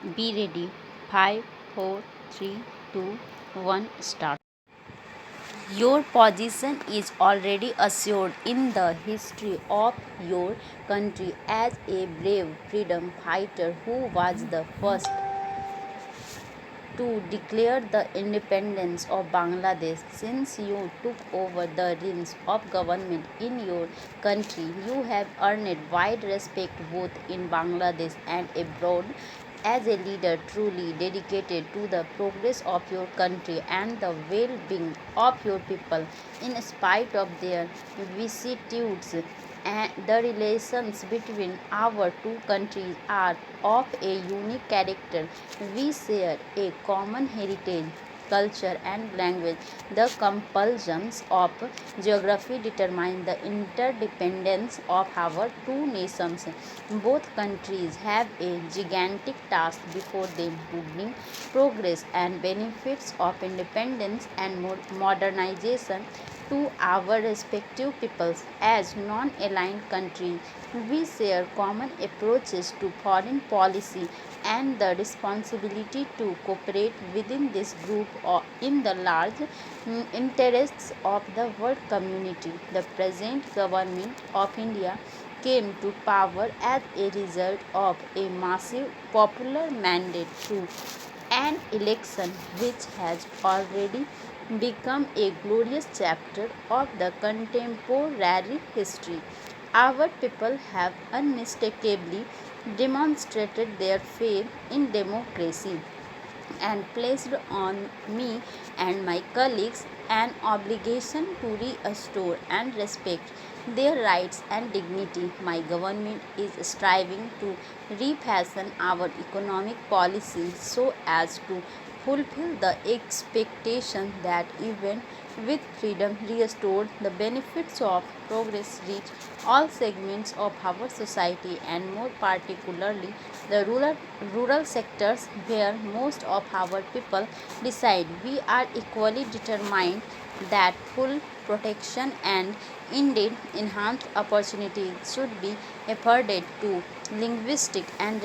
Be ready. 5, 4, 3, 2, 1, start. Your position is already assured in the history of your country as a brave freedom fighter who was the first to declare the independence of Bangladesh. Since you took over the reins of government in your country, you have earned wide respect both in Bangladesh and abroad as a leader truly dedicated to the progress of your country and the well-being of your people. In spite of their vicissitudes, and the relations between our two countries are of a unique character. We share a common heritage, culture, and language. The compulsions of geography determine the interdependence of our two nations. Both countries have a gigantic task before them to bring progress and benefits of independence and modernization to our respective peoples. As non-aligned countries, we share common approaches to foreign policy and the responsibility to cooperate within this group or in the large interests of the world community. The present government of India came to power as a result of a massive popular mandate through an election which has already become a glorious chapter of the contemporary history. Our people have unmistakably demonstrated their faith in democracy and placed on me and my colleagues an obligation to restore and respect their rights and dignity. My government is striving to refashion our economic policy so as to fulfill the expectation that even with freedom restored, the benefits of progress reach all segments of our society and more particularly the rural sectors where most of our people reside. We are equally determined that full protection and indeed enhanced opportunities should be afforded to linguistic and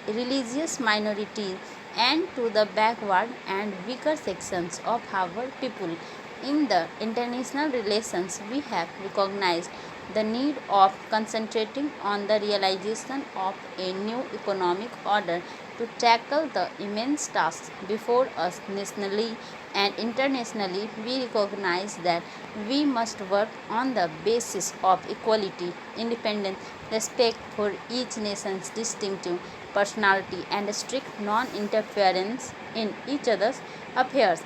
religious minorities and to the backward and weaker sections of our people. In the international relations, we have recognized the need of concentrating on the realization of a new economic order to tackle the immense tasks before us nationally and internationally. We recognize that we must work on the basis of equality, independence, respect for each nation's distinctive personality, and strict non interference in each other's affairs.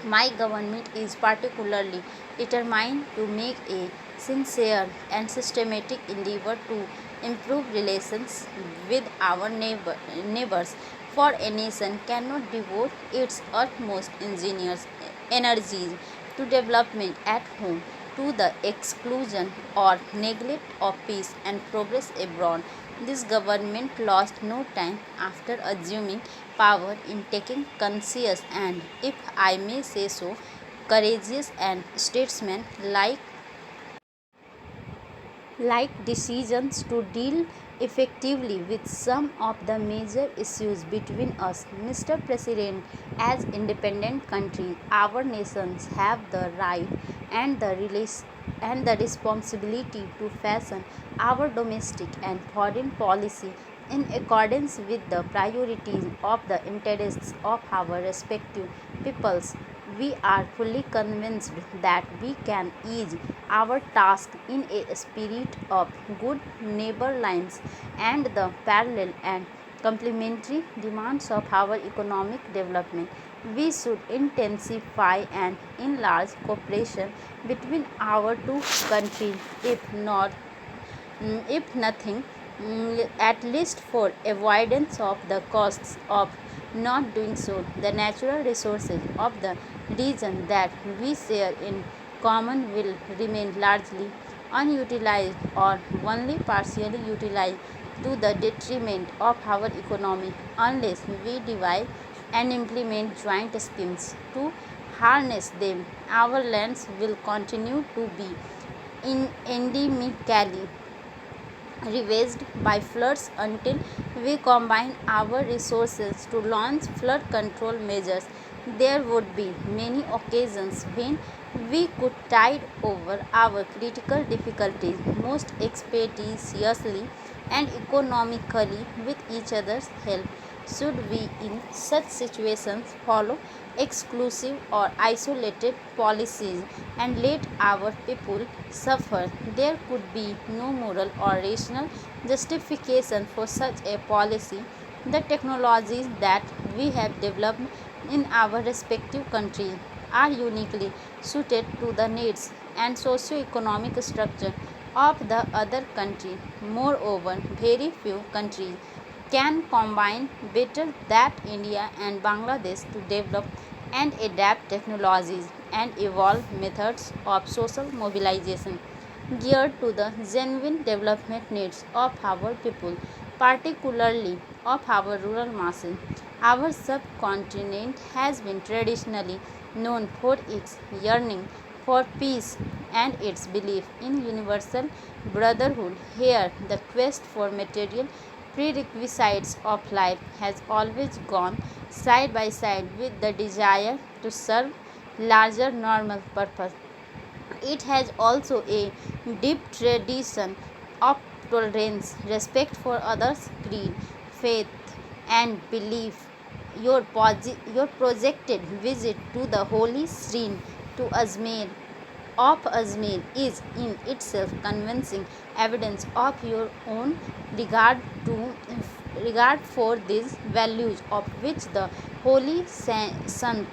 My government is particularly determined to make a sincere and systematic endeavor to improve relations with our neighbors, for a nation cannot devote its utmost energies to development at home to the exclusion or neglect of peace and progress abroad. This government lost no time after assuming power in taking conscious and, if I may say so, courageous and statesmen like decisions to deal effectively with some of the major issues between us. Mr. President, as independent countries, our nations have the right and the responsibility to fashion our domestic and foreign policy in accordance with the priorities of the interests of our respective peoples. We are fully convinced that we can ease our task in a spirit of good neighborliness and the parallel and complementary demands of our economic development. We should intensify and enlarge cooperation between our two countries, if nothing, at least for avoidance of the costs of not doing so. The natural resources of the region that we share in common will remain largely unutilized or only partially utilized to the detriment of our economy unless we devise and implement joint schemes to harness them. Our lands will continue to be endemically ravaged by floods until we combine our resources to launch flood control measures. There would be many occasions when we could tide over our critical difficulties most expeditiously and economically with each other's help. Should we, in such situations, follow exclusive or isolated policies and let our people suffer? There could be no moral or rational justification for such a policy. The technologies that we have developed in our respective countries are uniquely suited to the needs and socio-economic structure of the other country. Moreover, very few countries can combine better than India and Bangladesh to develop and adapt technologies and evolve methods of social mobilization geared to the genuine development needs of our people, particularly of our rural masses. Our subcontinent has been traditionally known for its yearning for peace and its belief in universal brotherhood. Here, the quest for material prerequisites of life has always gone side by side with the desire to serve larger normal purpose. It has also a deep tradition of tolerance, respect for others' creed, faith, and belief. Your projected visit to the holy shrine to Ajmer is in itself convincing evidence of your own regard to regard for these values of which the holy sant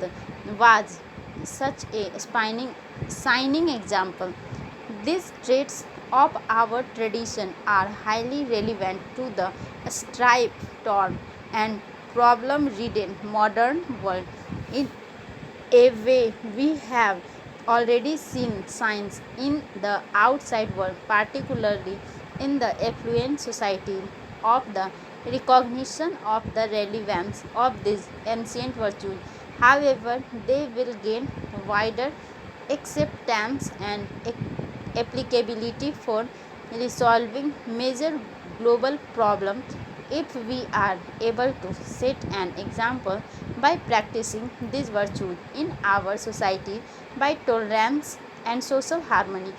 was such a shining example. These traits of our tradition are highly relevant to the strife-torn and problem-ridden modern world. In a way, we have already seen signs in the outside world, particularly in the affluent society, of the recognition of the relevance of these ancient virtues. However, they will gain wider acceptance and applicability for resolving major global problems if we are able to set an example by practicing these virtues in our society by tolerance and social harmony.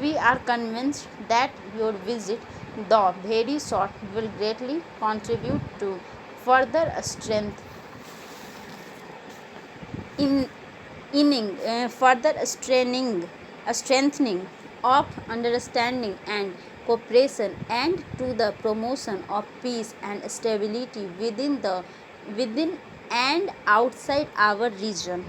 We are convinced that your visit, though very short, will greatly contribute to further strength in further strengthening of understanding and cooperation and to the promotion of peace and stability within and outside our region.